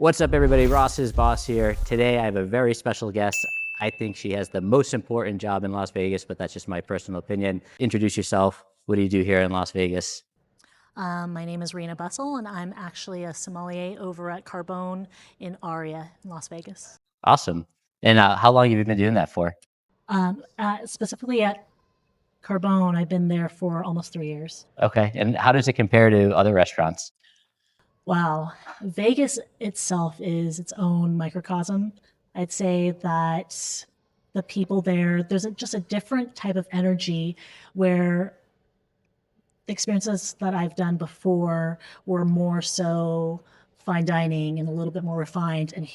What's up, everybody? Ross's boss here. Today, I have a very special guest. I think she has the most important job in Las Vegas, but that's just my personal opinion. Introduce yourself. What do you do here in Las Vegas? My name is Rina Bussell, and I'm actually a sommelier over at Carbone in Aria, in Las Vegas. Awesome. And how long have you been doing that for? Specifically at Carbone, I've been there for almost 3 years. Okay. And how does it compare to other restaurants? Wow. Vegas itself is its own microcosm. I'd say that the people there, just a different type of energy where the experiences that I've done before were more so fine dining and a little bit more refined, and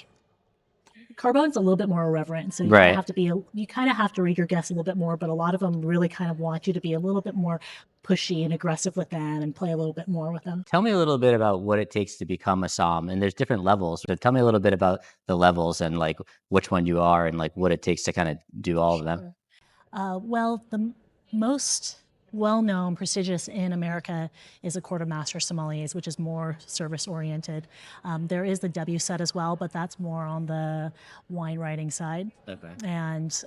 Carbone's a little bit more irreverent, so Right. you kind of have to read your guests a little bit more, but a lot of them really kind of want you to be a little bit more pushy and aggressive with them and play a little bit more with them. Tell me a little bit about what it takes to become a som. And there's different levels. But tell me a little bit about the levels and like which one you are and like what it takes to kind of do all of them. Sure. Well, the most well-known, prestigious in America is a quartermaster sommeliers, which is more service-oriented. There is the W set as well, but that's more on the wine writing side. Okay. And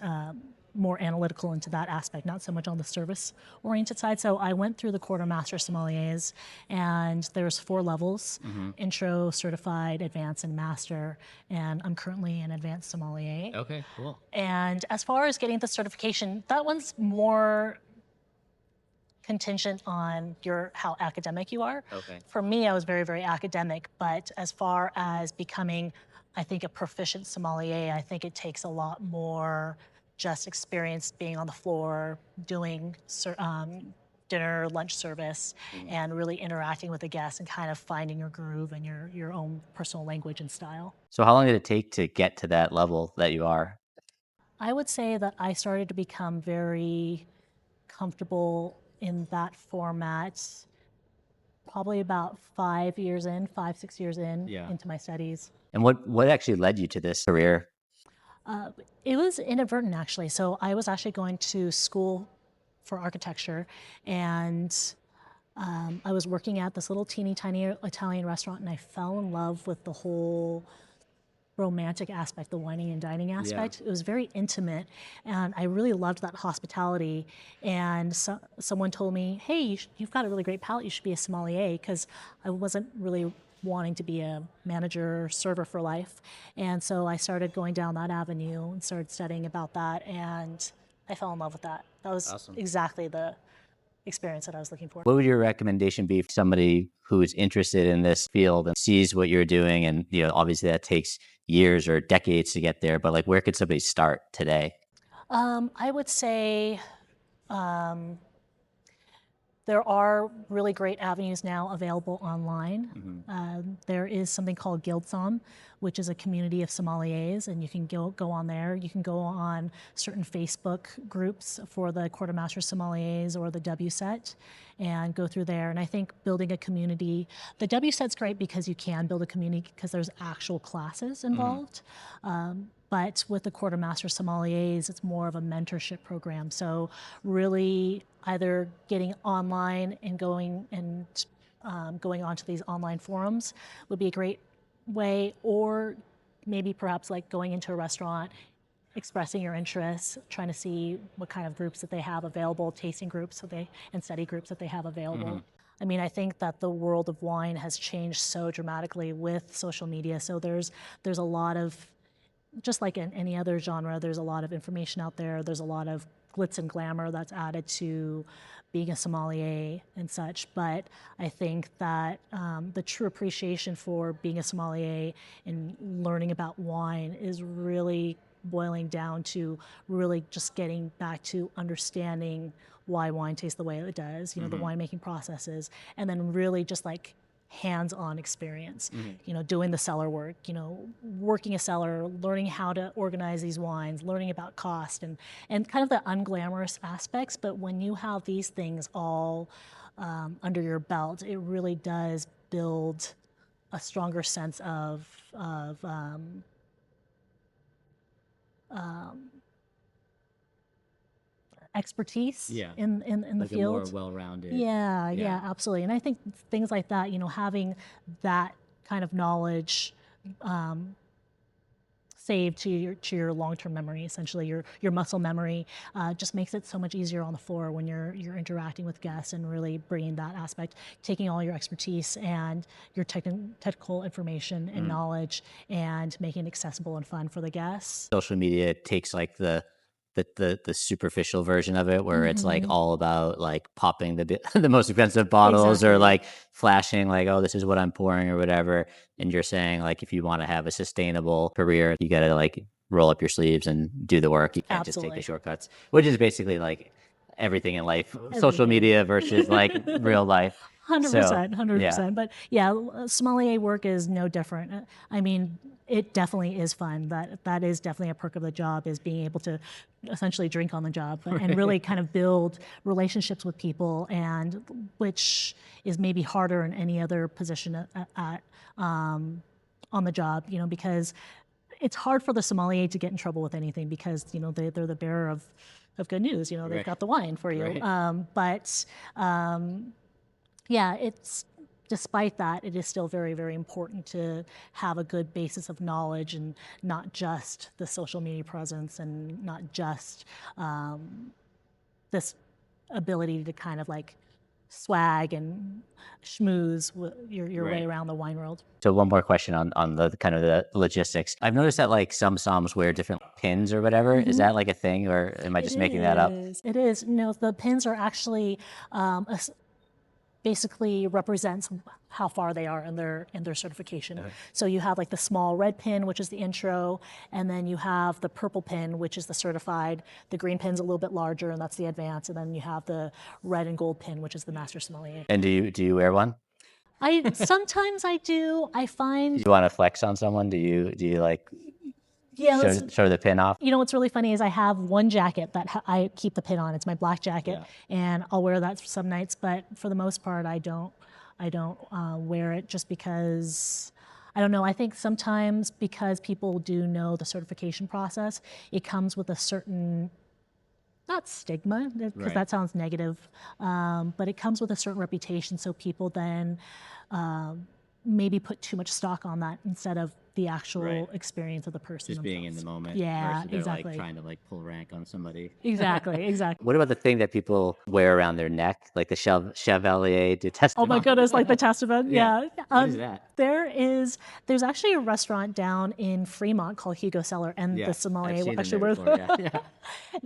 more analytical into that aspect, not so much on the service-oriented side. So I went through the quartermaster sommeliers, and there's 4 levels: intro, certified, advanced, and master. And I'm currently an advanced sommelier. Okay, cool. And as far as getting the certification, that one's more contingent on how academic you are. Okay. For me, I was very, very academic, but as far as becoming, I think, a proficient sommelier, I think it takes a lot more just experience being on the floor, doing dinner, lunch service, and really interacting with the guests and kind of finding your groove and your own personal language and style. So how long did it take to get to that level that you are? I would say that I started to become very comfortable in that format probably about 5 years in, 5, 6 years in Yeah. into my studies. And what actually led you to this career? It was inadvertent, actually. So I was actually going to school for architecture, and I was working at this little teeny tiny Italian restaurant, and I fell in love with the whole romantic aspect, the wining and dining aspect. It was very intimate, and I really loved that hospitality. And someone told me, "Hey, you've got a really great palate. You should be a sommelier," because I wasn't really wanting to be a manager or server for life. And so I started going down that avenue and started studying about that, and I fell in love with that. That was Awesome. exactly the experience that I was looking for. What would your recommendation be for somebody who is interested in this field and sees what you're doing? And, obviously that takes years or decades to get there, but like where could somebody start today? I would say um, there are really great avenues now available online. There is something called GuildSom, which is a community of sommeliers, and you can go on there. You can go on certain Facebook groups for the quartermaster sommeliers or the W set and go through there. And I think building a community, the W set's great because you can build a community because there's actual classes involved. But with the quartermaster sommeliers, it's more of a mentorship program. So really either getting online and going onto these online forums would be a great way, or maybe perhaps like going into a restaurant, expressing your interests, trying to see what kind of groups that they have available, tasting groups and study groups that they have available. I mean, I think that the world of wine has changed so dramatically with social media. So there's a lot of, just like in any other genre, there's a lot of information out there. There's a lot of glitz and glamour that's added to being a sommelier and such. But I think that the true appreciation for being a sommelier and learning about wine is really boiling down to really just getting back to understanding why wine tastes the way it does, the winemaking processes, and then really just like hands-on experience, doing the cellar work, working a cellar, learning how to organize these wines, learning about cost and kind of the unglamorous aspects. But when you have these things all under your belt, it really does build a stronger sense of expertise in the Like a more field. well-rounded. Yeah, absolutely. And I think things like that, having that kind of knowledge saved to your long-term memory, essentially your muscle memory. Just makes it so much easier on the floor when you're interacting with guests and really bringing that aspect, taking all your expertise and your technical information and knowledge and making it accessible and fun for the guests. Social media takes like the superficial version of it, where it's like all about like popping the most expensive bottles, or Exactly. like flashing like, oh, this is what I'm pouring or whatever. And you're saying like, if you want to have a sustainable career, you got to like roll up your sleeves and do the work. You can't just take the Absolutely. shortcuts, which is basically like everything in life, social Everything. media versus like real life. So 100%, yeah, 100%. But yeah, sommelier work is no different. I mean, it definitely is fun. That is definitely a perk of the job, is being able to essentially drink on the job and really kind of build relationships with people, and which is maybe harder in any other position on the job, because it's hard for the sommelier to get in trouble with anything, because they're the bearer of good news. They've right, got the wine for you. right. But yeah, it's despite that, it is still very, very important to have a good basis of knowledge, and not just the social media presence, and not just this ability to kind of like swag and schmooze your way Right. around the wine world. So one more question on the kind of the logistics. I've noticed that like some somms wear different pins or whatever. Is that like a thing, or am I It just making that up? is. It is. No, the pins are actually basically represents how far they are in their certification. So you have like the small red pin, which is the intro, and then you have the purple pin, which is the certified. The green pin's a little bit larger, and that's the advanced, and then you have the red and gold pin, which is the master sommelier. And do you wear one? I sometimes I do. I Do find, you want to flex on someone? Do you like yeah, show the pin off? what's really funny is I have one jacket that I keep the pin on. It's my black jacket, and I'll wear that some nights. But for the most part, I don't. I don't wear it, just because. I don't know. I think sometimes, because people do know the certification process, it comes with a certain, not stigma, because Right. that sounds negative, but it comes with a certain reputation. So people then maybe put too much stock on that, instead of the actual Right. experience of the person Just being in the themselves. moment. Yeah, Versus they're like exactly. trying to like pull rank on somebody. Exactly, exactly. What about the thing that people wear around their neck, like the Chevalier de Oh my Testament? goodness, like the Testament, Yeah. yeah. What is that? There's actually a restaurant down in Fremont called Hugo Cellar, and the Yeah, I've sommelier seen them actually there wears. before. Yeah, yeah.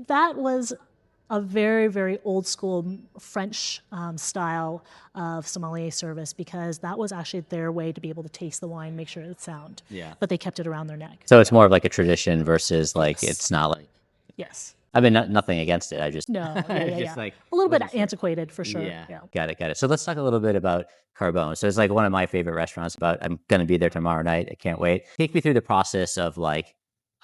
That was a very, very old school French style of sommelier service, because that was actually their way to be able to taste the wine, make sure it's sound. Yeah. But they kept it around their neck. So it's more of like a tradition versus like, Yes. it's not like, Yes. I mean, nothing against it. I just, No. Yeah. Yeah. it's Yeah. just like, A little bit wasn't sure. antiquated for sure. Yeah. Yeah. Got it. Got it. So let's talk a little bit about Carbone. So it's like one of my favorite restaurants. But I'm going to be there tomorrow night. I can't wait. Take me through the process of like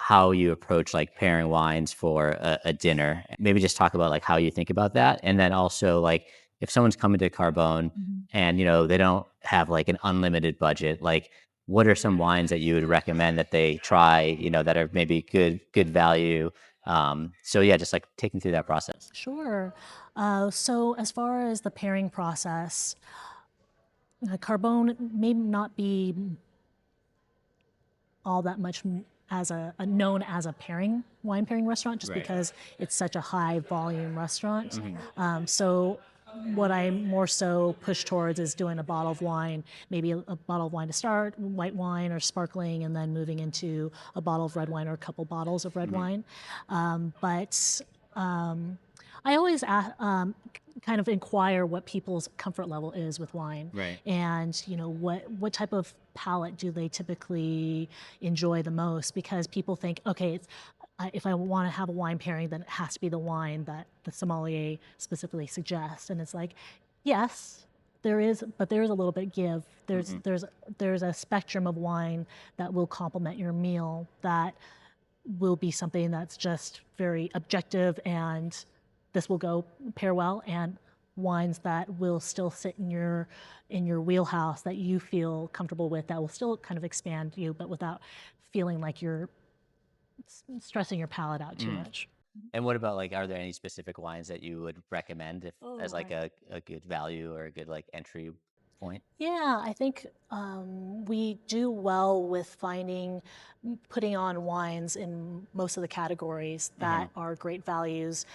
how you approach like pairing wines for a dinner. Maybe just talk about like how you think about that. And then also like, if someone's coming to Carbone and, they don't have like an unlimited budget, like what are some wines that you would recommend that they try, that are maybe good value? So yeah, just like taking through that process. Sure. So as far as the pairing process, Carbone may not be all that much as a known as a wine pairing restaurant, just Right. because it's such a high volume restaurant. So what I more so push towards is doing a bottle of wine, maybe a bottle of wine to start, white wine or sparkling, and then moving into a bottle of red wine or a couple bottles of red wine. But I always kind of inquire what people's comfort level is with wine, Right. and what type of palate do they typically enjoy the most, because people think, okay, if I want to have a wine pairing, then it has to be the wine that the sommelier specifically suggests, and it's like, yes, there is, but there is a little bit give. There's a spectrum of wine that will complement your meal, that will be something that's just very objective, and this will go pair well, and wines that will still sit in your wheelhouse, that you feel comfortable with, that will still kind of expand you, but without feeling like you're stressing your palate out too much. And what about like, are there any specific wines that you would recommend if Oh, as like a good value or a good like entry? point? Yeah, I think we do well with putting on wines in most of the categories that are great values.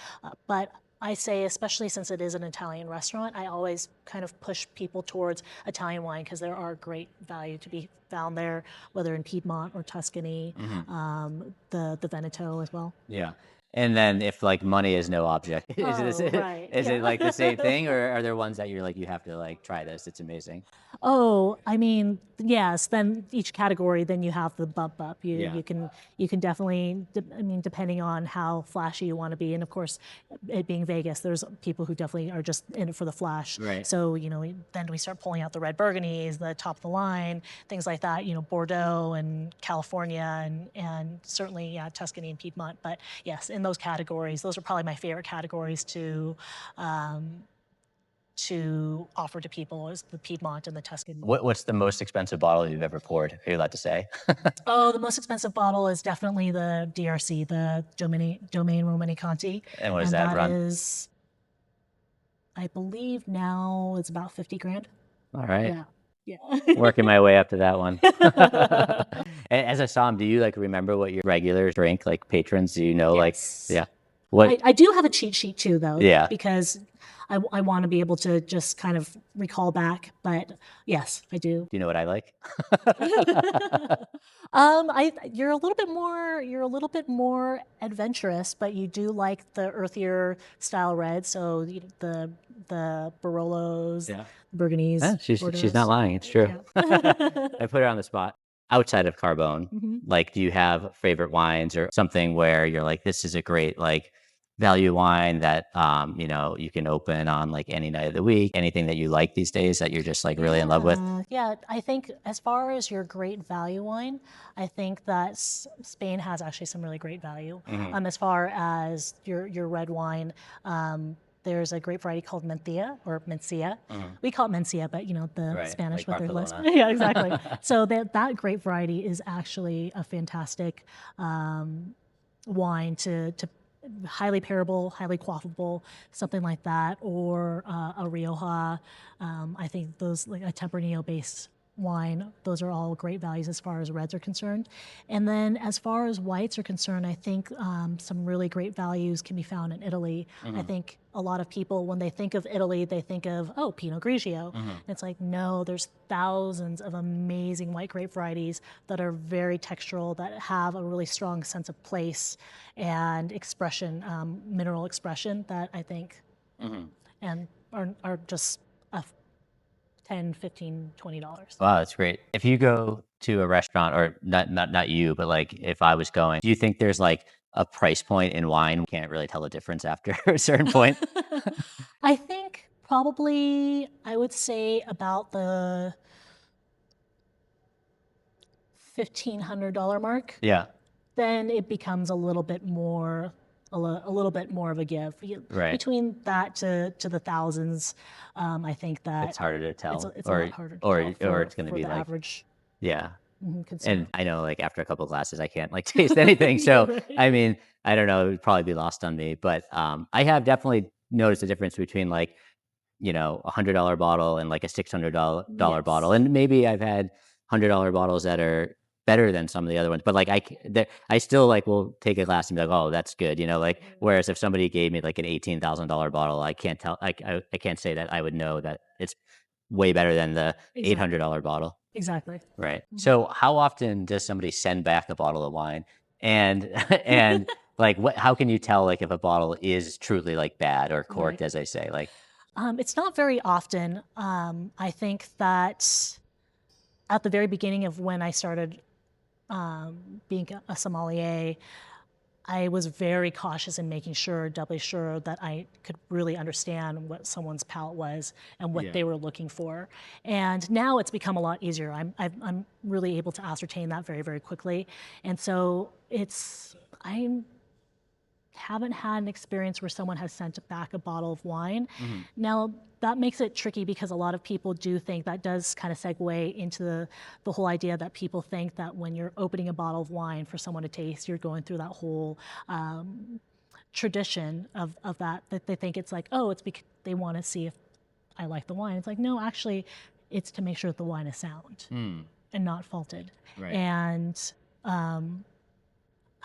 But I say, especially since it is an Italian restaurant, I always kind of push people towards Italian wine because there are great value to be found there, whether in Piedmont or Tuscany, the Veneto as well. Yeah. And then if like money is no object, Oh, right. is it Yeah. like the same thing, or are there ones that you're like, you have to like try this? It's amazing. Oh, I mean, yes. Then each category, then you have the bump up. Yeah. You can definitely. I mean, depending on how flashy you want to be, and of course, it being Vegas, there's people who definitely are just in it for the flash. Right. So then we start pulling out the red Burgundies, the top of the line, things like that. Bordeaux and California, and certainly Tuscany and Piedmont. But yes, in those categories, those are probably my favorite categories to offer to people is the Piedmont and the Tuscan. What's the most expensive bottle you've ever poured? Are you allowed to say? Oh, the most expensive bottle is definitely the DRC, the Domaine Romani Conti. And what does And that that run? is, I believe now it's about 50 grand. All right. Yeah. Yeah. Working my way up to that one. As a som, do you like remember what your regulars drink, like patrons? Do you know, like, Yes. yeah, what? I do have a cheat sheet too, though. Yeah. Because I want to be able to just kind of recall back. But yes, I do. Do you know what I like? You're a little bit more adventurous, but you do like the earthier style red. So the Barolos, Yeah. Burgundies, Yeah, she's Bordeaux. not lying. It's true. Yeah. I put her on the spot. Outside of Carbone, like, do you have favorite wines or something where you're like, this is a great like value wine that you can open on like any night of the week? Anything that you like these days that you're just like really in love with? Yeah. I think as far as your great value wine, I think that Spain has actually some really great value. As far as your red wine, there's a grape variety called Mencia. We call it Mencia, but the Right, Spanish like with their list. Barcelona. Yeah, exactly. So that grape variety is actually a fantastic wine to highly pairable, highly quaffable, something like that, or a Rioja. I think those, like a Tempranillo based wine, those are all great values as far as reds are concerned. And then as far as whites are concerned, I think some really great values can be found in Italy. I think a lot of people, when they think of Italy, they think of, oh, Pinot Grigio. And it's like, no, there's thousands of amazing white grape varieties that are very textural, that have a really strong sense of place and expression, mineral expression, that I think and are just a 10, 15, $20. Wow, that's great. If you go to a restaurant, or not you, but like if I was going, do you think there's like a price point in wine? Can't really tell the difference after a certain point. I think probably I would say about the $1,500 mark. Yeah. Then it becomes a little bit more a little bit more of a give. Right. Between that to the thousands, I think that It's harder to tell, it's a lot harder to tell or it's going to for be the like, average yeah. consumer. And I know like after a couple of glasses, I can't like taste anything. So, Right. I mean, I don't know, it would probably be lost on me, but I have definitely noticed a difference between like, $100 bottle and like a $600 bottle. Yes. And maybe I've had $100 bottles that are better than some of the other ones, but like I still like will take a glass and be like, oh, that's good. Like, whereas if somebody gave me like an $18,000 bottle, I can't tell, I can't say that I would know that it's way better than the Exactly. $800 bottle. Exactly. Right. So how often does somebody send back a bottle of wine? And and like how can you tell like if a bottle is truly like bad or corked, Right. as they say? Like, It's not very often. I think that at the very beginning of when I started being a sommelier, I was very cautious in making sure, doubly sure, that I could really understand what someone's palate was and what they were looking for. And now it's become a lot easier. I'm really able to ascertain that very, very quickly. And so I haven't had an experience where someone has sent back a bottle of wine. Now, that makes it tricky because a lot of people do think that does kind of segue into the whole idea that people think that when you're opening a bottle of wine for someone to taste, you're going through that whole tradition of that they think it's like, oh, it's because they want to see if I like the wine. It's like, no, actually, it's to make sure that the wine is sound and not faulted. Right. And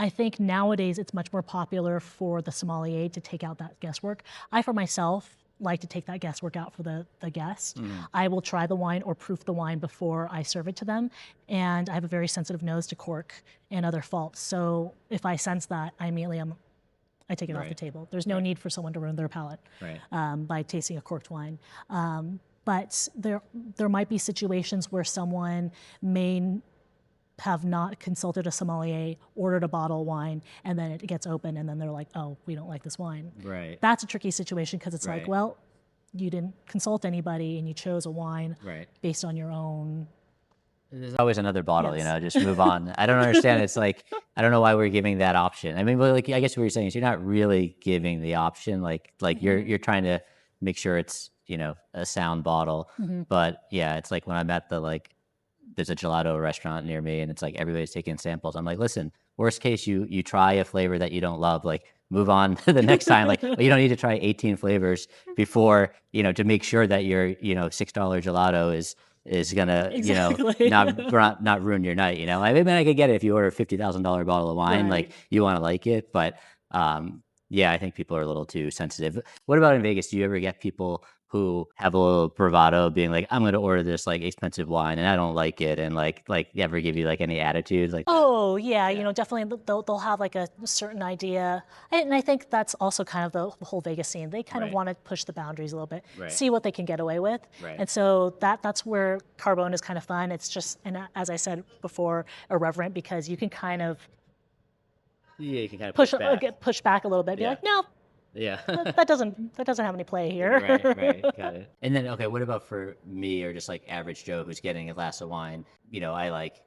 I think nowadays it's much more popular for the sommelier to take out that guesswork. I, for myself, like to take that guesswork out for the guest. I will try the wine or proof the wine before I serve it to them. And I have a very sensitive nose to cork and other faults. So if I sense that, I take it off the table. There's no need for someone to ruin their palate by tasting a corked wine. But there might be situations where someone may have not consulted a sommelier, ordered a bottle of wine, and then it gets open, and then they're like, oh, we don't like this wine. Right. That's a tricky situation because it's like, well, you didn't consult anybody and you chose a wine based on your own. There's always another bottle, just move on. I don't understand. It's like, I don't know why we're giving that option. I mean, well, like, I guess what you're saying is you're not really giving the option. Like you're trying to make sure it's, a sound bottle. But yeah, it's like when I'm at there's a gelato restaurant near me and it's like everybody's taking samples. I'm like, listen, worst case, you try a flavor that you don't love, like move on to the next time. Like, well, you don't need to try 18 flavors before, to make sure that your, $6 gelato is gonna, not ruin your night. I mean, I could get it if you order a $50,000 bottle of wine, like you want to like it, but yeah, I think people are a little too sensitive. What about in Vegas? Do you ever get people who have a little bravado being like, I'm going to order this like expensive wine and I don't like it, and like ever give you like any attitudes like that? Oh yeah, definitely they'll have like a certain idea, and I think that's also kind of the whole Vegas scene. They kind of want to push the boundaries a little bit, see what they can get away with, and so that's where Carbone is kind of fun. It's just, and as I said before, irreverent, because you can kind of you can kind of push back a little bit, be like, no. Yeah. that doesn't have any play here. Right, got it. And then, okay, what about for me or just like average Joe who's getting a glass of wine? I like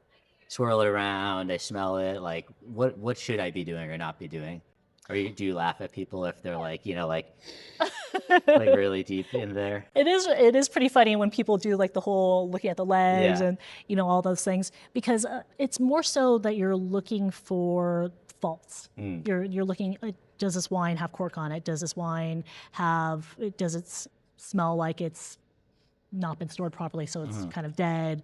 swirl it around, I smell it. Like, what should I be doing or not be doing? Or do you laugh at people if they're like, like really deep in there? It is pretty funny when people do like the whole looking at the legs and all those things, because it's more so that you're looking for faults. You're looking. Does this wine have cork on it? Does this wine does it smell like it's not been stored properly, so it's kind of dead?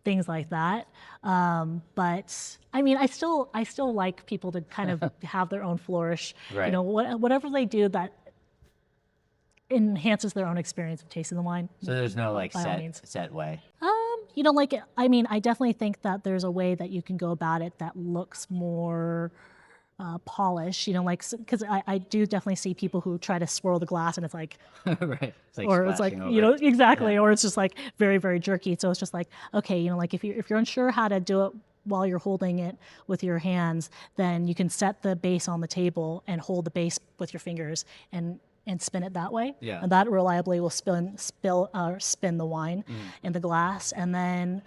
Things like that. But I mean, I still like people to kind of have their own flourish. Whatever they do that enhances their own experience of tasting the wine. So there's no like set way. I mean, I definitely think that there's a way that you can go about it that looks more polish, because I do definitely see people who try to swirl the glass and it's like, right, or it's like, exactly, or it's just like very, very jerky. So it's just like, okay, like if you're unsure how to do it while you're holding it with your hands, then you can set the base on the table and hold the base with your fingers and spin it that way. Yeah. And that reliably will spin the wine in the glass. And then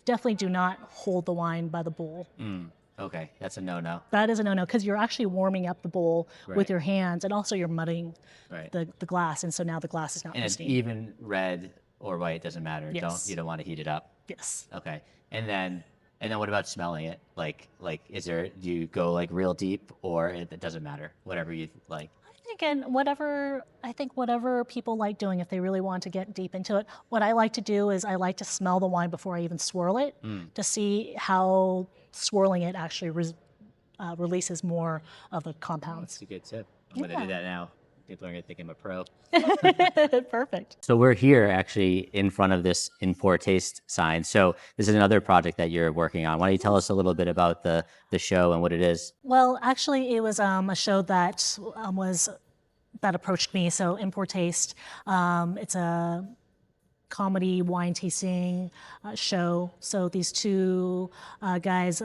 definitely do not hold the wine by the bowl. Okay, that's a no-no. That is a no-no, because you're actually warming up the bowl with your hands, and also you're muddying the glass, and so now the glass is not pristine. And even red or white doesn't matter. Yes. You don't want to heat it up. Yes. Okay, and then what about smelling it? Like do you go like real deep, or it doesn't matter? Whatever you like. I think whatever people like doing, if they really want to get deep into it. What I like to do is I like to smell the wine before I even swirl it to see how swirling it actually releases more of the compounds. That's a good tip. I'm going to do that now. People are going to think I'm a pro. Perfect. So we're here actually in front of this In Pour Taste sign. So this is another project that you're working on. Why don't you tell us a little bit about the show and what it is? Well, actually, it was a show that approached me. So In Pour Taste, it's a comedy wine tasting show. So these two guys,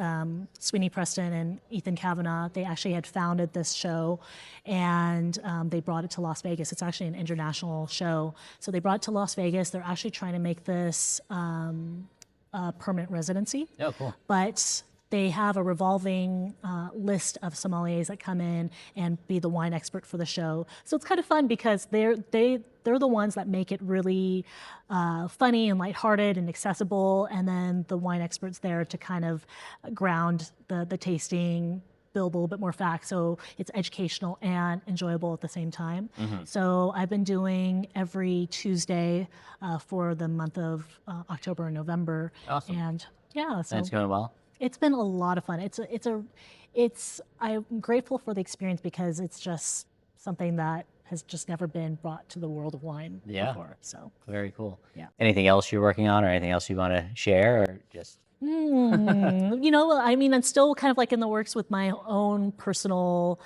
Sweeney Preston and Ethan Kavanaugh, they actually had founded this show, and they brought it to Las Vegas. It's actually an international show. So they brought it to Las Vegas. They're actually trying to make this a permanent residency. Oh, cool. But they have a revolving list of sommeliers that come in and be the wine expert for the show. So it's kind of fun because they're the ones that make it really funny and lighthearted and accessible, and then the wine experts there to kind of ground the tasting, build a little bit more facts so it's educational and enjoyable at the same time. So I've been doing every Tuesday for the month of October and November. Awesome. And yeah, so It's going well. it's been a lot of fun. I'm grateful for the experience because it's just something that has just never been brought to the world of wine before. So Very cool. Yeah. Anything else you're working on, or anything else you want to share, or just? I mean, I'm still kind of like in the works with my own personal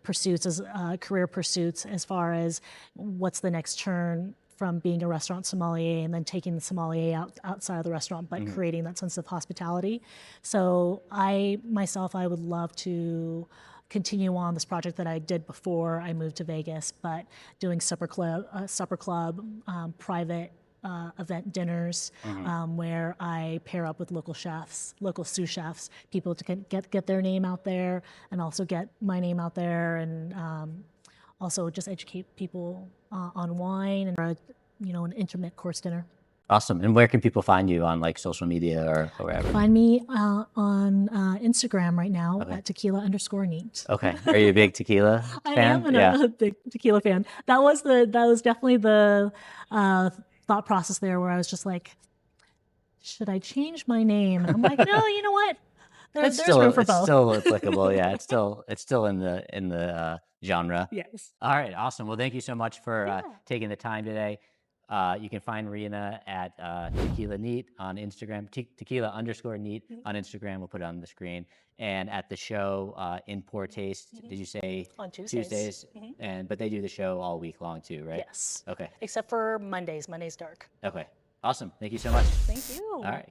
pursuits, as career pursuits, as far as what's the next turn from being a restaurant sommelier and then taking the sommelier outside of the restaurant, but creating that sense of hospitality. So I would love to continue on this project that I did before I moved to Vegas, but doing supper club, private event dinners where I pair up with local chefs, local sous chefs, people to get their name out there and also get my name out there, and also just educate people on wine and an intimate course dinner. Awesome. And where can people find you on like social media or wherever? Find me on Instagram right now at tequila_neat. Okay. Are you a big tequila fan? I am a big tequila fan. That was definitely the thought process there, where I was just like, should I change my name? And I'm like, no, you know what? There's room for both. It's still applicable. Yeah, it's still in the genre. Yes. All right, awesome. Well, thank you so much for taking the time today. You can find Rina at Tequila Neat on Instagram, tequila_neat on Instagram. We'll put it on the screen. And at the show, In Poor Taste, did you say? On Tuesdays. But they do the show all week long too, right? Yes. Okay. Except for Mondays. Mondays dark. Okay. Awesome. Thank you so much. Thank you. All right.